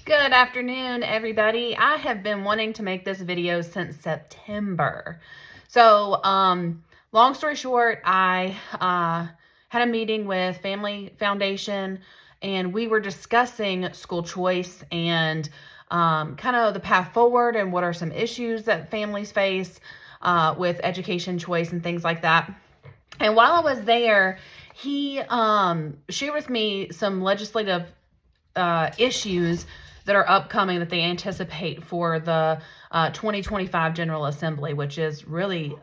Good afternoon, everybody. I have been wanting to make this video since September. So, long story short, I had a meeting with Family Foundation, and we were discussing school choice and kind of the path forward and what are some issues that families face with education choice and things like that. And while I was there, he shared with me some legislative issues that are upcoming that they anticipate for the 2025 General Assembly, which is really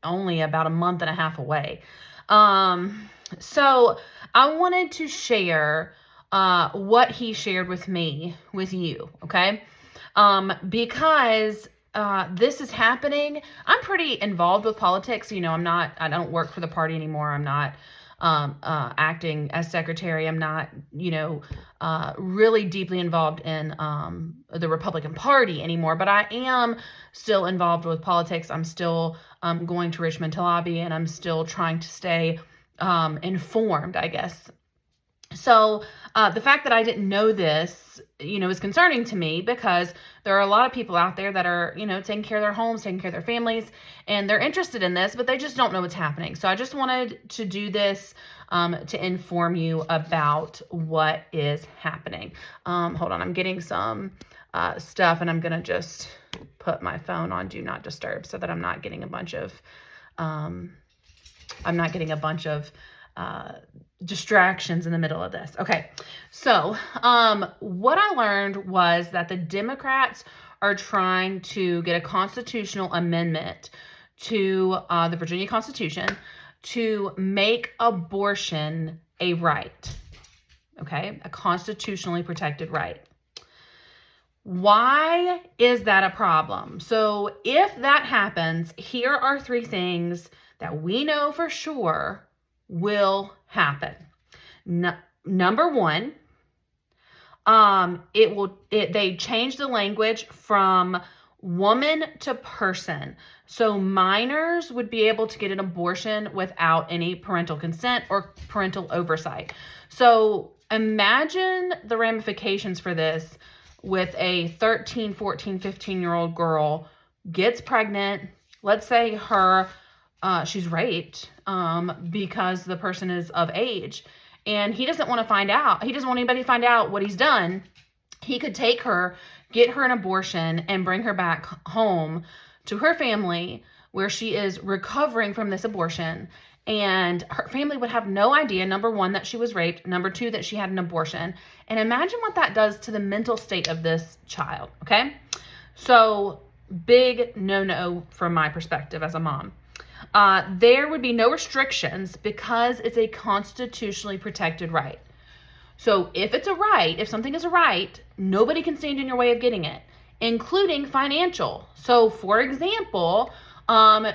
only about a month and a half away. So I wanted to share what he shared with me, with you, okay? Because this is happening. I'm pretty involved with politics. You know, I don't work for the party anymore. I'm not acting as secretary. I'm not, really deeply involved in the Republican Party anymore, but I am still involved with politics. I'm still going to Richmond to lobby, and I'm still trying to stay informed, I guess. So the fact that I didn't know this, is concerning to me, because there are a lot of people out there that are, taking care of their homes, taking care of their families, and they're interested in this, but they just don't know what's happening. So I just wanted to do this to inform you about what is happening. Hold on, I'm getting some stuff, and I'm going to just put my phone on Do Not Disturb so that I'm not getting a bunch of, distractions in the middle of this. Okay, so what I learned was that the Democrats are trying to get a constitutional amendment to the Virginia Constitution to make abortion a right. Okay, a constitutionally protected right. Why is that a problem? So if that happens, here are three things that we know for sure will happen. Number one, they change the language from woman to person. So minors would be able to get an abortion without any parental consent or parental oversight. So imagine the ramifications for this with a 13, 14, 15-year-old girl gets pregnant. Let's say she's raped because the person is of age, and he doesn't want to find out. He doesn't want anybody to find out what he's done. He could take her, get her an abortion, and bring her back home to her family where she is recovering from this abortion. And her family would have no idea, number one, that she was raped, number two, that she had an abortion. And imagine what that does to the mental state of this child, okay? So big no-no from my perspective as a mom. There would be no restrictions because it's a constitutionally protected right. So if it's a right, if something is a right, nobody can stand in your way of getting it, including financial. So for example,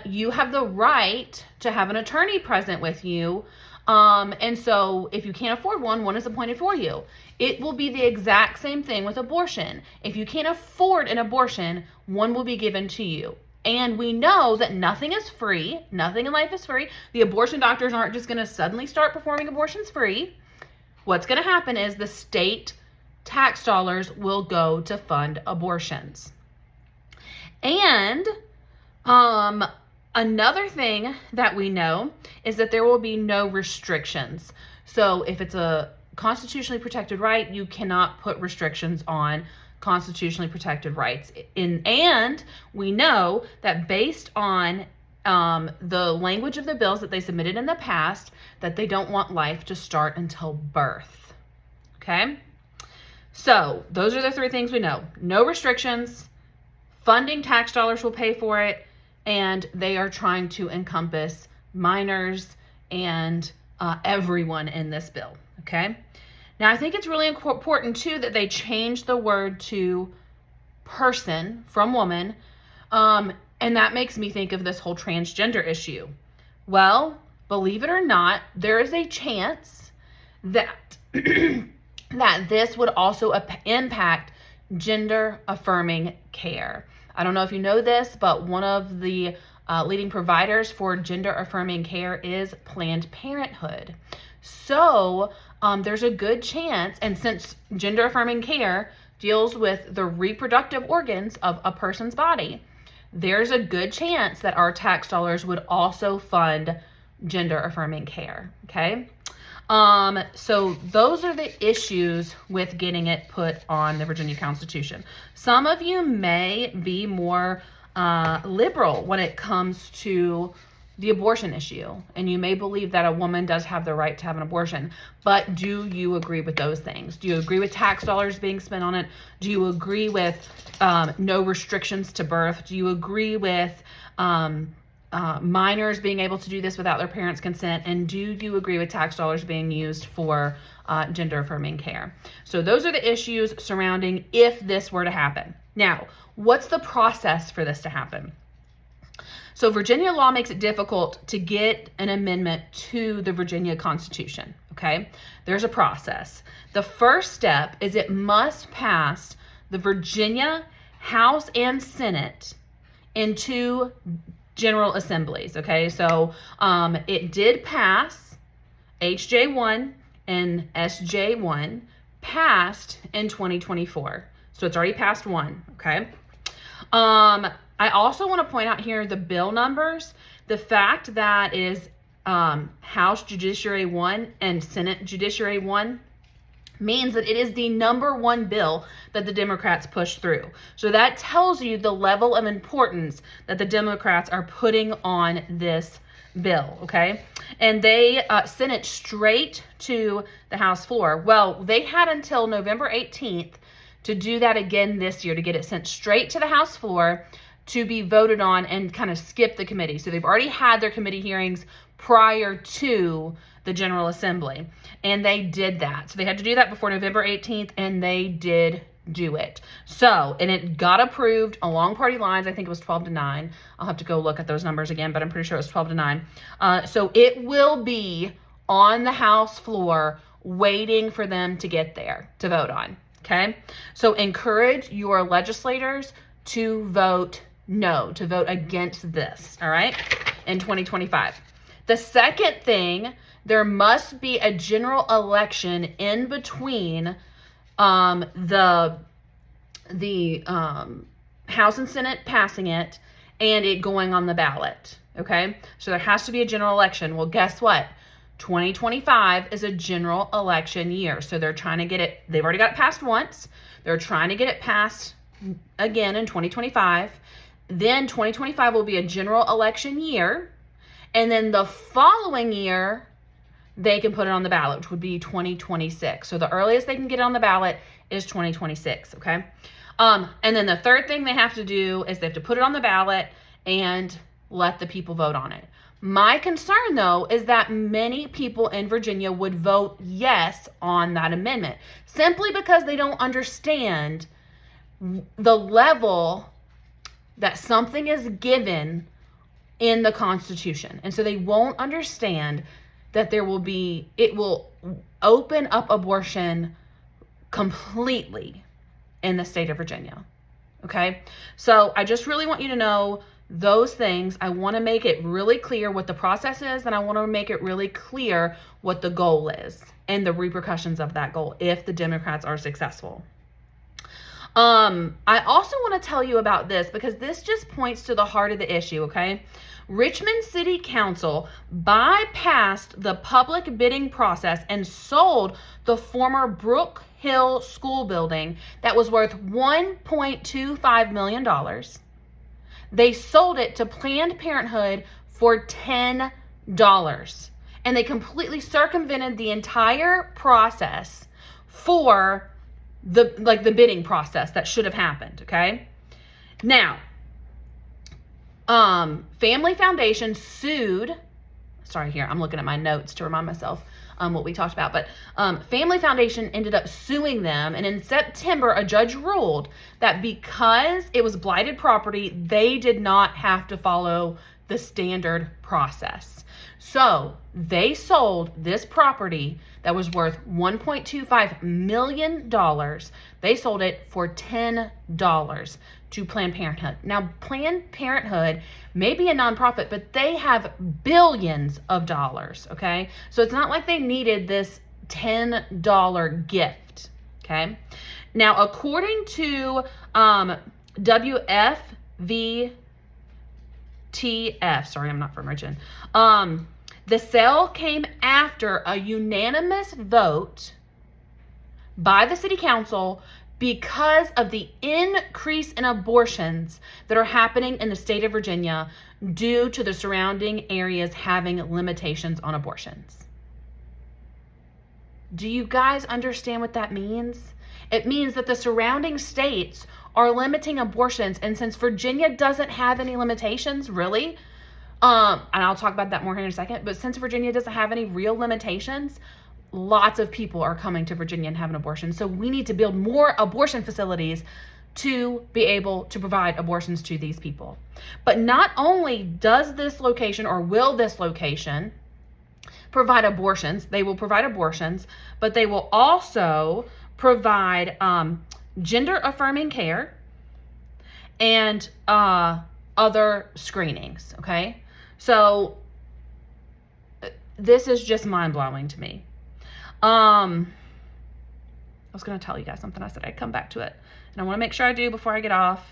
you have the right to have an attorney present with you. And so if you can't afford one is appointed for you. It will be the exact same thing with abortion. If you can't afford an abortion, one will be given to you. And we know that nothing is free. Nothing in life is free. The abortion doctors aren't just going to suddenly start performing abortions free. What's going to happen is the state tax dollars will go to fund abortions. And another thing that we know is that there will be no restrictions. So if it's a constitutionally protected right, you cannot put restrictions on constitutionally protected rights. And we know that based on the language of the bills that they submitted in the past, that they don't want life to start until birth. Okay? So those are the three things we know. No restrictions, funding tax dollars will pay for it, and they are trying to encompass minors and everyone in this bill. Okay? Now, I think it's really important, too, that they change the word to person from woman, and that makes me think of this whole transgender issue. Well, believe it or not, there is a chance that, that this would also impact gender-affirming care. I don't know if you know this, but one of the leading providers for gender-affirming care is Planned Parenthood. So there's a good chance, and since gender-affirming care deals with the reproductive organs of a person's body, there's a good chance that our tax dollars would also fund gender affirming care. Okay. So those are the issues with getting it put on the Virginia Constitution. Some of you may be more liberal when it comes to the abortion issue, and you may believe that a woman does have the right to have an abortion, but do you agree with those things? Do you agree with tax dollars being spent on it? Do you agree with no restrictions to birth? Do you agree with minors being able to do this without their parents' consent? And do you agree with tax dollars being used for gender affirming care? So those are the issues surrounding if this were to happen. Now, what's the process for this to happen? So Virginia law makes it difficult to get an amendment to the Virginia Constitution, okay? There's a process. The first step is it must pass the Virginia House and Senate in 2 general assemblies, okay? So it did pass, HJ1 and SJ1 passed in 2024. So it's already passed one, okay? I also want to point out here the bill numbers. The fact that it is House Judiciary 1 and Senate Judiciary 1 means that it is the number 1 bill that the Democrats push through. So that tells you the level of importance that the Democrats are putting on this bill, okay? And they sent it straight to the House floor. Well, they had until November 18th to do that again this year, to get it sent straight to the House floor to be voted on and kind of skip the committee. So they've already had their committee hearings prior to the General Assembly, and they did that. So they had to do that before November 18th, and they did do it. So, and it got approved along party lines. I think it was 12-9. I'll have to go look at those numbers again, but I'm pretty sure it was 12-9. So it will be on the House floor waiting for them to get there to vote on, okay? So encourage your legislators to vote no, to vote against this, all right, in 2025. The second thing, there must be a general election in between the House and Senate passing it and it going on the ballot, okay? So there has to be a general election. Well, guess what? 2025 is a general election year. So they're trying to get it, they've already got it passed once. They're trying to get it passed again in 2025. Then 2025 will be a general election year. And then the following year, they can put it on the ballot, which would be 2026. So the earliest they can get it on the ballot is 2026, okay? And then the third thing they have to do is they have to put it on the ballot and let the people vote on it. My concern, though, is that many people in Virginia would vote yes on that amendment simply because they don't understand the level that something is given in the Constitution. And so they won't understand that it will open up abortion completely in the state of Virginia. Okay? So I just really want you to know those things. I want to make it really clear what the process is, and I want to make it really clear what the goal is and the repercussions of that goal if the Democrats are successful. I also want to tell you about this because this just points to the heart of the issue, okay? Richmond City Council bypassed the public bidding process and sold the former Brook Hill School building that was worth $1.25 million. They sold it to Planned Parenthood for $10. And they completely circumvented the entire process for the bidding process that should have happened, okay? Now, Family Foundation sued, sorry here, I'm looking at my notes to remind myself what we talked about, but Family Foundation ended up suing them, and in September, a judge ruled that because it was blighted property, they did not have to follow the standard process. So they sold this property that was worth $1.25 million. They sold it for $10 to Planned Parenthood. Now, Planned Parenthood may be a nonprofit, but they have billions of dollars, okay? So it's not like they needed this $10 gift, okay? Now, according to WFVTF, sorry, I'm not from Richmond, the sale came after a unanimous vote by the city council because of the increase in abortions that are happening in the state of Virginia due to the surrounding areas having limitations on abortions. Do you guys understand what that means? It means that the surrounding states are limiting abortions, and since Virginia doesn't have any limitations, really, and I'll talk about that more here in a second, but since Virginia doesn't have any real limitations, lots of people are coming to Virginia and having abortions. So we need to build more abortion facilities to be able to provide abortions to these people. But not only does this location, or will this location, provide abortions, they will provide abortions, but they will also provide gender affirming care and other screenings. Okay, so this is just mind-blowing to me. I was going to tell you guys something. I said I'd come back to it, and I want to make sure I do before I get off.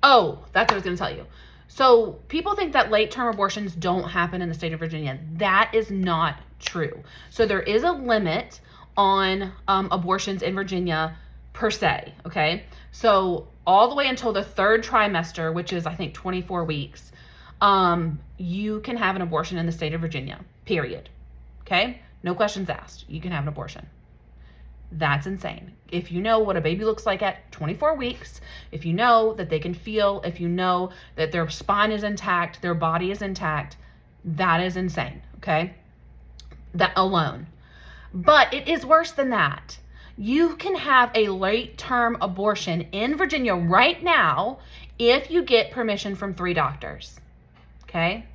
Oh, that's what I was going to tell you. So people think that late-term abortions don't happen in the state of Virginia. That is not true. So there is a limit on abortions in Virginia per se, okay? So all the way until the third trimester, which is I think 24 weeks, you can have an abortion in the state of Virginia, period. Okay? No questions asked. You can have an abortion. That's insane. If you know what a baby looks like at 24 weeks, if you know that they can feel, if you know that their spine is intact, their body is intact, that is insane, okay? That alone. But it is worse than that. You can have a late-term abortion in Virginia right now if you get permission from 3 doctors, okay?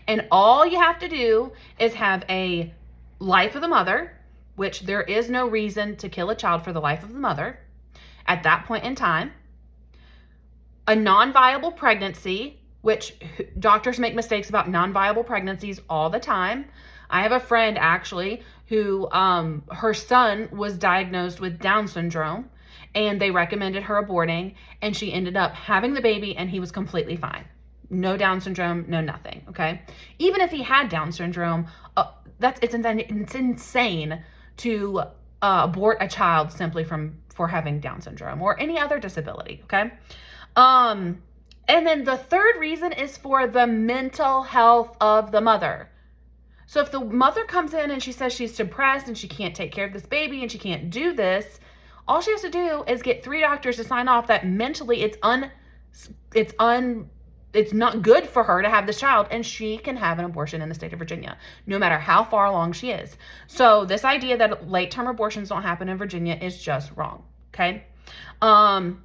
And all you have to do is have a life of the mother, which there is no reason to kill a child for the life of the mother at that point in time. A non-viable pregnancy, which doctors make mistakes about non-viable pregnancies all the time. I have a friend actually who her son was diagnosed with Down syndrome, and they recommended her aborting, and she ended up having the baby, and he was completely fine. No Down syndrome, no nothing, okay? Even if he had Down syndrome, it's insane to abort a child simply for having Down syndrome or any other disability, okay? And then the third reason is for the mental health of the mother. So if the mother comes in and she says she's depressed and she can't take care of this baby and she can't do this, all she has to do is get 3 doctors to sign off that mentally it's not good for her to have this child, and she can have an abortion in the state of Virginia, no matter how far along she is. So this idea that late-term abortions don't happen in Virginia is just wrong, okay? And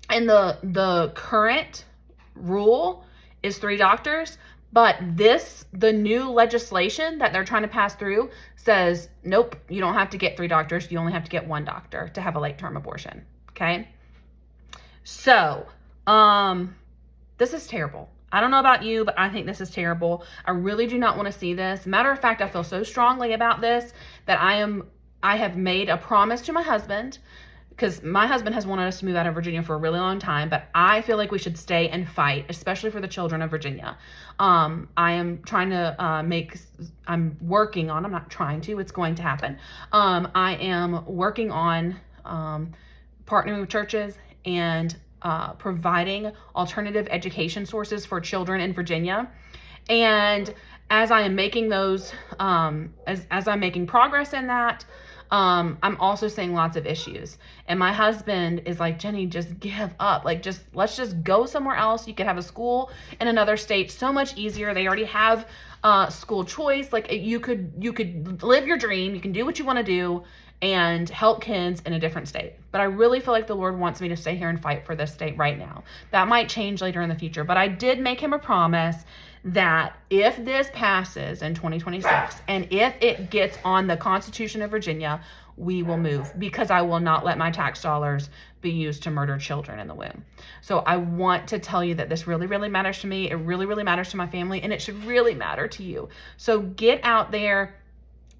the current rule is 3 doctors, but the new legislation that they're trying to pass through says, nope, you don't have to get 3 doctors. You only have to get 1 doctor to have a late-term abortion, okay? So, this is terrible. I don't know about you, but I think this is terrible. I really do not want to see this. Matter of fact, I feel so strongly about this that I have made a promise to my husband, because my husband has wanted us to move out of Virginia for a really long time, but I feel like we should stay and fight, especially for the children of Virginia. I am trying to I'm working on, I'm not trying to, it's going to happen. I am working on partnering with churches and providing alternative education sources for children in Virginia. And as I am making those, as I'm making progress in that, I'm also seeing lots of issues. And my husband is like, Jenny, just give up. Like, let's just go somewhere else. You could have a school in another state, so much easier. They already have school choice. Like, you could live your dream. You can do what you want to do and help kids in a different state. But I really feel like the Lord wants me to stay here and fight for this state right now. That might change later in the future, but I did make him a promise that if this passes in 2026 and if it gets on the Constitution of Virginia, we will move, because I will not let my tax dollars be used to murder children in the womb. So I want to tell you that this really, really matters to me. It really, really matters to my family, and it should really matter to you. So get out there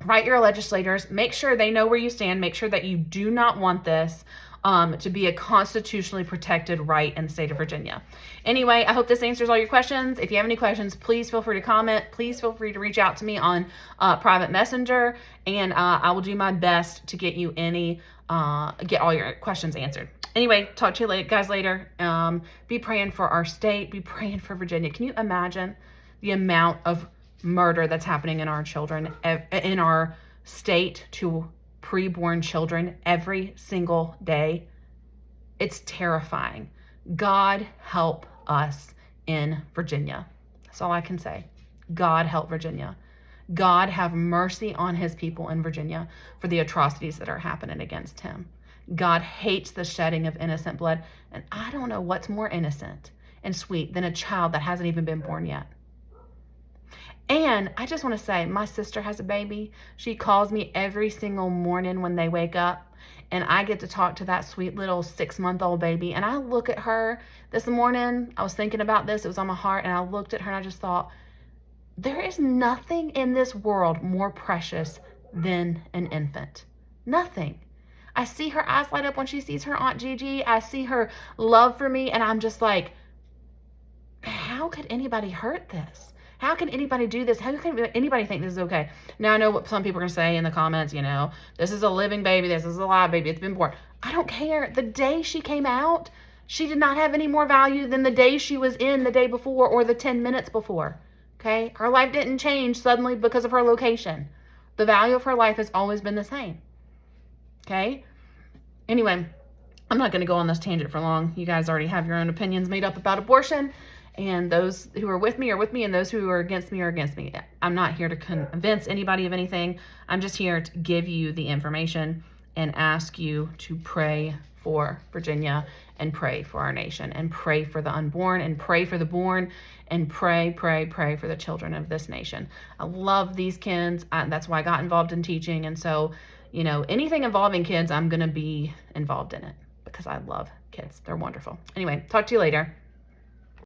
Write your legislators, make sure they know where you stand, make sure that you do not want this to be a constitutionally protected right in the state of Virginia. Anyway, I hope this answers all your questions. If you have any questions, please feel free to comment. Please feel free to reach out to me on private messenger, and I will do my best to get you get all your questions answered. Anyway, talk to you guys later. Be praying for our state. Be praying for Virginia. Can you imagine the amount of murder that's happening in our children, in our state, to preborn children every single day? It's terrifying. God help us in Virginia. That's all I can say. God help Virginia. God have mercy on his people in Virginia for the atrocities that are happening against him. God hates the shedding of innocent blood. And I don't know what's more innocent and sweet than a child that hasn't even been born yet. And I just want to say, my sister has a baby. She calls me every single morning when they wake up, and I get to talk to that sweet little 6-month-old baby. And I look at her this morning. I was thinking about this. It was on my heart, and I looked at her and I just thought, there is nothing in this world more precious than an infant. Nothing. I see her eyes light up when she sees her Aunt Gigi. I see her love for me, and I'm just like, how could anybody hurt this? How can anybody do this? How can anybody think this is okay? Now, I know what some people are going to say in the comments, this is a living baby. This is a live baby. It's been born. I don't care. The day she came out, she did not have any more value than the day she was in the day before or the 10 minutes before. Okay? Her life didn't change suddenly because of her location. The value of her life has always been the same. Okay? Anyway, I'm not going to go on this tangent for long. You guys already have your own opinions made up about abortion. And those who are with me are with me, and those who are against me are against me. I'm not here to convince anybody of anything. I'm just here to give you the information and ask you to pray for Virginia and pray for our nation and pray for the unborn and pray for the born and pray for the children of this nation. I love these kids. That's why I got involved in teaching. And so, anything involving kids, I'm going to be involved in it because I love kids. They're wonderful. Anyway, talk to you later.